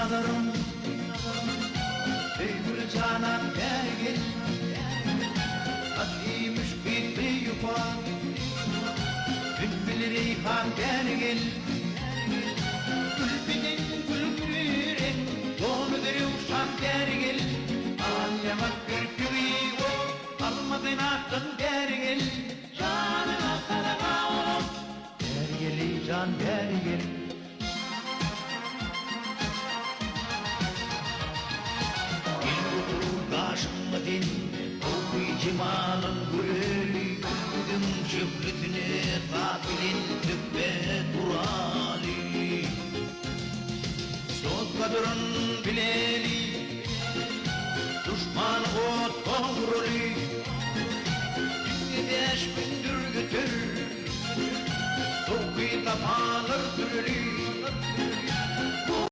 nazarım Beygül canan gel Hadi müşkil bir yufa Bülbül reyhan gel Gülbinin gülgüren Donu deri uşan gel Annemak gürküvi o Almadın aklın gel Canına sarıma oğlum Gel can gel Karşımda din, o cimalın gülü Gülüm şöhretine kafilin tüppe durali Söz kadırın bileli Düşman o toğruli Dünyada 5 gündür götür Toğrı tapanır türlü